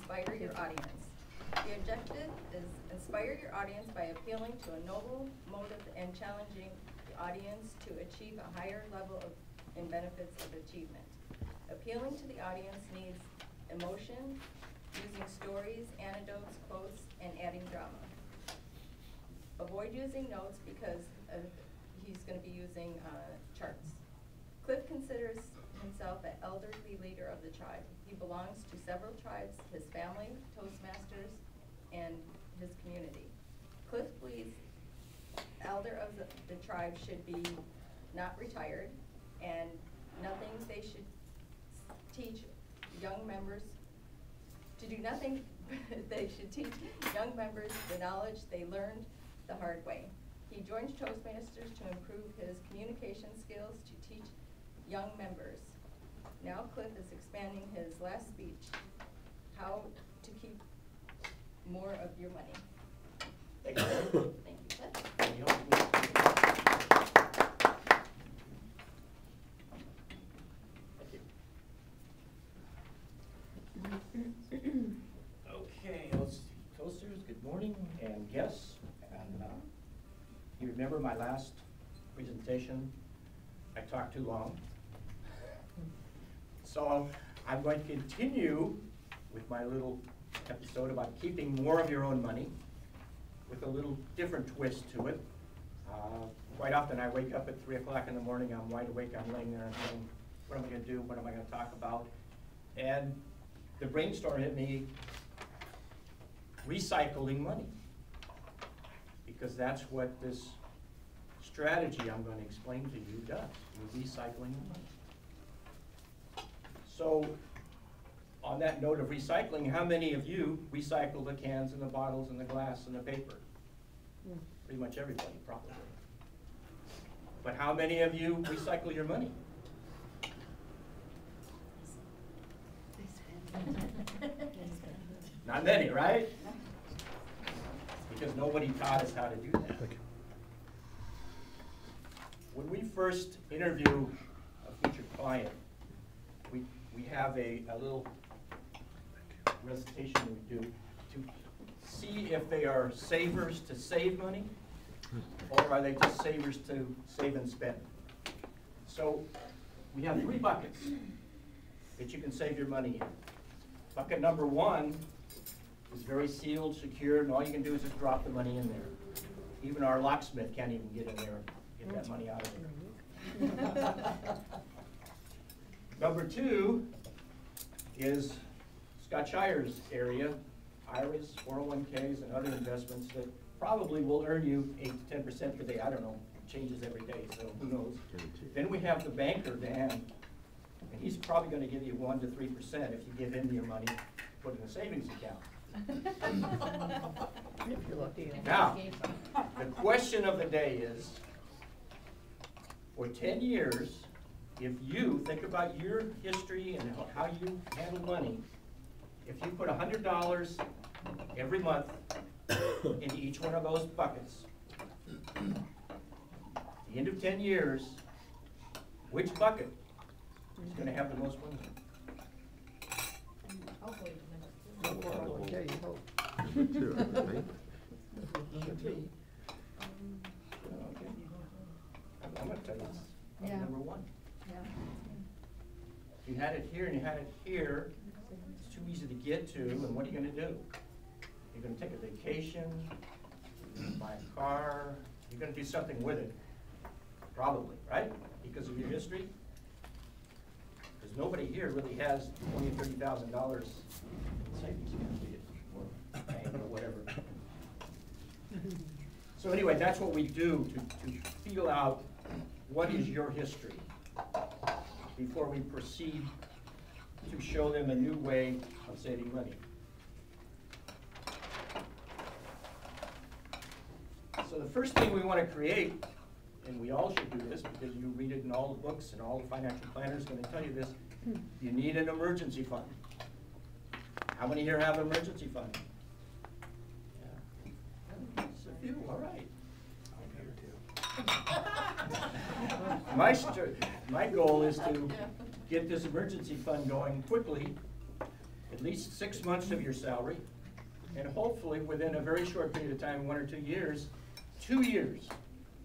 inspire your audience. The objective is inspire your audience by appealing to a noble motive and challenging the audience to achieve a higher level of and benefits of achievement. Appealing to the audience needs emotion, using stories, anecdotes, quotes, and adding drama. Avoid using notes because he's going to be using charts. Cliff considers himself an elderly leader of the tribe. He belongs to several tribes, his family, Toastmasters, and his community. Cliff believes elder of the tribe should be not retired, and nothing they should teach young members to do nothing. They should teach young members the knowledge they learned the hard way. He joins Toastmasters to improve his communication skills to teach young members. Now Cliff is expanding his last speech, how to keep more of your money. Thank you. Thank you, Cliff. Thank you. Okay, let's see. Toasters, good morning, and guests. And you remember my last presentation? I talked too long. So I'm going to continue with my little episode about keeping more of your own money with a little different twist to it. Quite often I wake up at 3 o'clock in the morning, I'm wide awake, I'm laying there and saying, what am I going to do, what am I going to talk about? And the brainstorm hit me, recycling money. Because that's what this strategy I'm going to explain to you does, recycling money. So, on that note of recycling, how many of you recycle the cans and the bottles and the glass and the paper? Pretty much everybody, probably. But how many of you recycle your money? Not many, right? Because nobody taught us how to do that. When we first interview a future client, we have a little recitation we do to see if they are savers to save money, or are they just savers to save and spend. So we have 3 buckets that you can save your money in. Bucket number 1 is very sealed, secure, and all you can do is just drop the money in there. Even our locksmith can't even get in there and get that money out of there. Number 2 is Scott Shire's area, IRAs, 401ks, and other investments that probably will earn you 8 to 10% per day. I don't know, it changes every day, so who knows. Then we have the banker, Dan, and he's probably going to give you 1 to 3% if you give him your money, put in a savings account. If you're lucky. Now, the question of the day is, for 10 years, if you think about your history and how you handle money, if you put $100 every month into each one of those buckets, at the end of 10 years, which bucket is going to have the most money? Hopefully. Okay, you hope. I'm going to tell you, it's number 1. Yeah. You had it here and you had it here. It's too easy to get to, and what are you going to do? You're going to take a vacation, you're going to buy a car, you're going to do something with it, probably, right? Because of your history. Because nobody here really has $20,000 or $30,000 savings or bank or whatever. So anyway, that's what we do to feel out what is your history before we proceed to show them a new way of saving money. So the first thing we want to create, and we all should do this because you read it in all the books and all the financial planners are going to tell you this, you need an emergency fund. How many here have an emergency fund? Yeah. Just a few, all right. My goal is to get this emergency fund going quickly at least 6 months of your salary, and hopefully within a very short period of time, 1 or 2 years, 2 years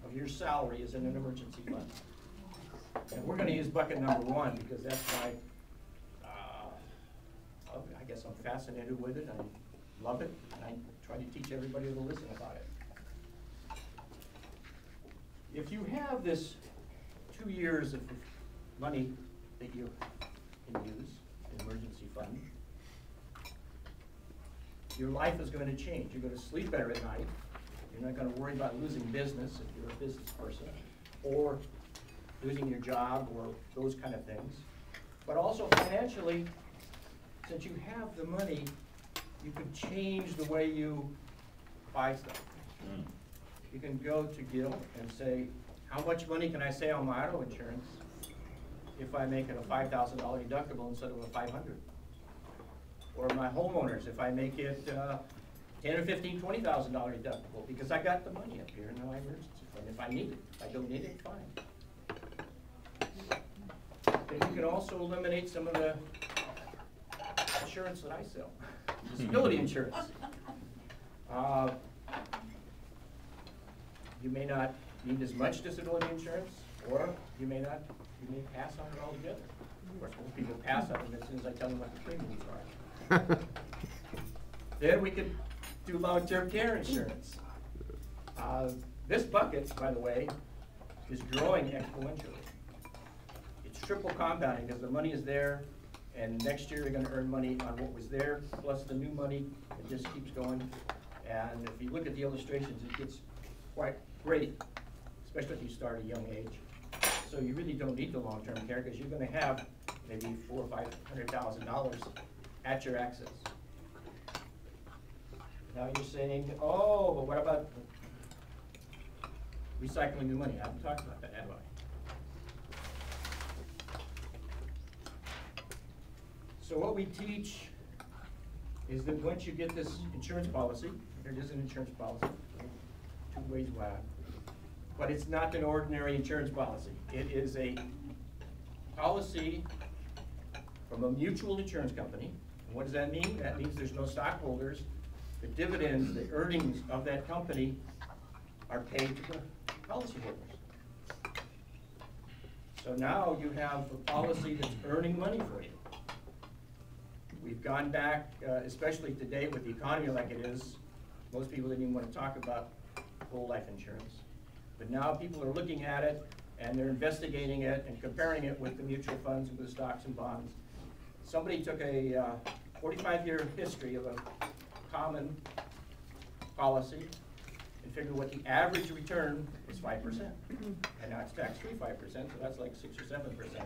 of your salary is in an emergency fund. And we're gonna use bucket number 1 because that's my, I guess I'm fascinated with it, I love it, and I try to teach everybody to listen about it. If you have this 2 years of money that you can use, an emergency fund, your life is going to change. You're going to sleep better at night. You're not going to worry about losing business if you're a business person, or losing your job, or those kind of things. But also financially, since you have the money, you can change the way you buy stuff. You can go to Gil and say, how much money can I save on my auto insurance if I make it a $5,000 deductible instead of a $500? Or my homeowners, if I make it $10,000 or $15,000, $20,000 deductible, because I got the money up here in my emergency fund. If I need it, if I don't need it, fine. Then you can also eliminate some of the insurance that I sell, disability insurance. You may not need as much disability insurance, or you may pass on it altogether. Of course, most people pass on it as soon as I tell them what the premiums are. Then we could do long-term care insurance. This bucket, by the way, is growing exponentially. It's triple compounding because the money is there, and next year you're going to earn money on what was there, plus the new money. It just keeps going. And if you look at the illustrations, it gets quite great, especially if you start at a young age. So you really don't need the long-term care because you're going to have maybe $400,000 or $500,000 at your access. Now you're saying, oh, but what about recycling the money? I haven't talked about that, have I? So what we teach is that once you get this insurance policy, there is an insurance policy, 2 ways wide, but it's not an ordinary insurance policy. It is a policy from a mutual insurance company. And what does that mean? That means there's no stockholders. The dividends, the earnings of that company are paid to the policyholders. So now you have a policy that's earning money for you. We've gone back, especially today with the economy like it is, most people didn't even want to talk about whole life insurance. But now people are looking at it, and they're investigating it and comparing it with the mutual funds and with stocks and bonds. Somebody took a 45-year history of a common policy and figured what the average return is 5%. And now it's tax-free 5%, so that's like 6 or 7%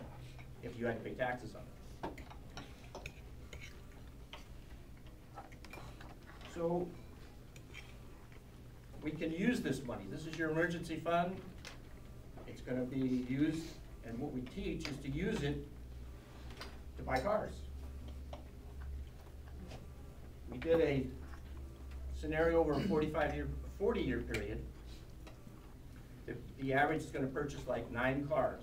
if you had to pay taxes on it. So we can use this money. This is your emergency fund. It's going to be used, and what we teach is to use it to buy cars. We did a scenario over a 40-year period. The average is going to purchase like 9 cars.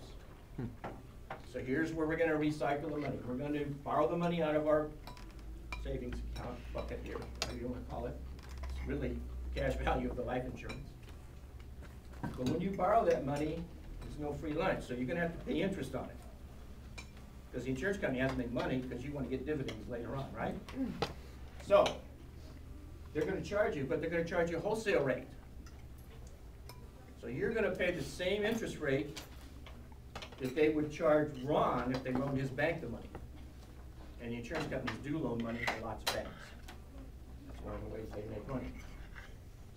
So here's where we're going to recycle the money. We're going to borrow the money out of our savings account bucket here, whatever you want to call it. It's really cash value of the life insurance. But when you borrow that money, there's no free lunch, so you're going to have to pay interest on it. Because the insurance company has to make money because you want to get dividends later on, right? So they're going to charge you, but they're going to charge you a wholesale rate. So you're going to pay the same interest rate that they would charge Ron if they loaned his bank the money. And the insurance companies do loan money to lots of banks. That's one of the ways they make money.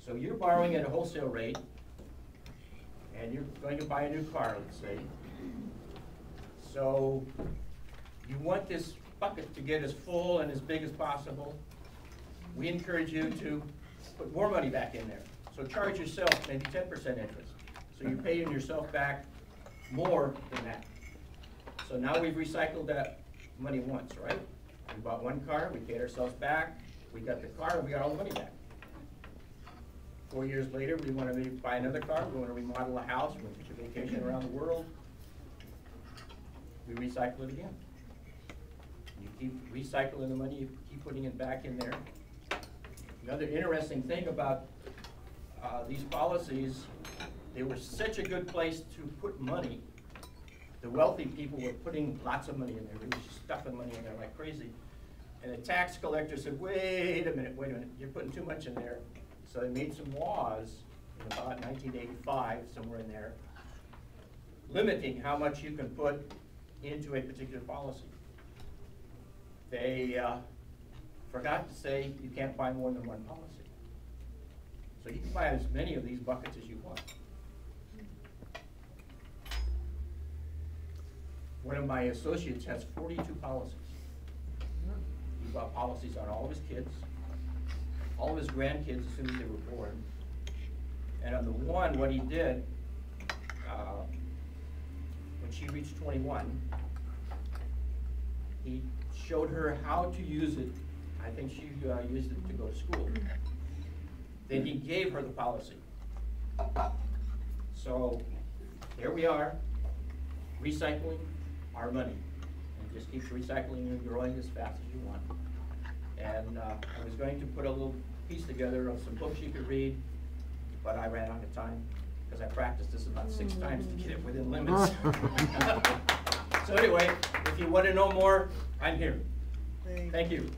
So you're borrowing at a wholesale rate, and you're going to buy a new car, let's say. So you want this bucket to get as full and as big as possible. We encourage you to put more money back in there. So charge yourself maybe 10% interest. So you're paying yourself back more than that. So now we've recycled that money once, right? We bought 1 car, we paid ourselves back, we got the car, and we got all the money back. 4 years later, we want to buy another car, we want to remodel a house, we want to take a vacation around the world. We recycle it again. You keep recycling the money, you keep putting it back in there. Another interesting thing about these policies, they were such a good place to put money. The wealthy people were putting lots of money in there. They were just stuffing money in there like crazy. And the tax collector said, wait a minute, you're putting too much in there. So they made some laws in about 1985, somewhere in there, limiting how much you can put into a particular policy. They forgot to say you can't buy more than one policy. So you can buy as many of these buckets as you want. One of my associates has 42 policies. He bought policies on all of his kids, all of his grandkids as soon as they were born. And on the one, what he did, when she reached 21, he showed her how to use it. I think she used it to go to school. Then he gave her the policy. So here we are, recycling our money. And just keeps recycling and growing as fast as you want. And I was going to put a little piece together of some books you could read, but I ran out of time because I practiced this about 6 times to get it within limits. So anyway, if you want to know more, I'm here. Thank you.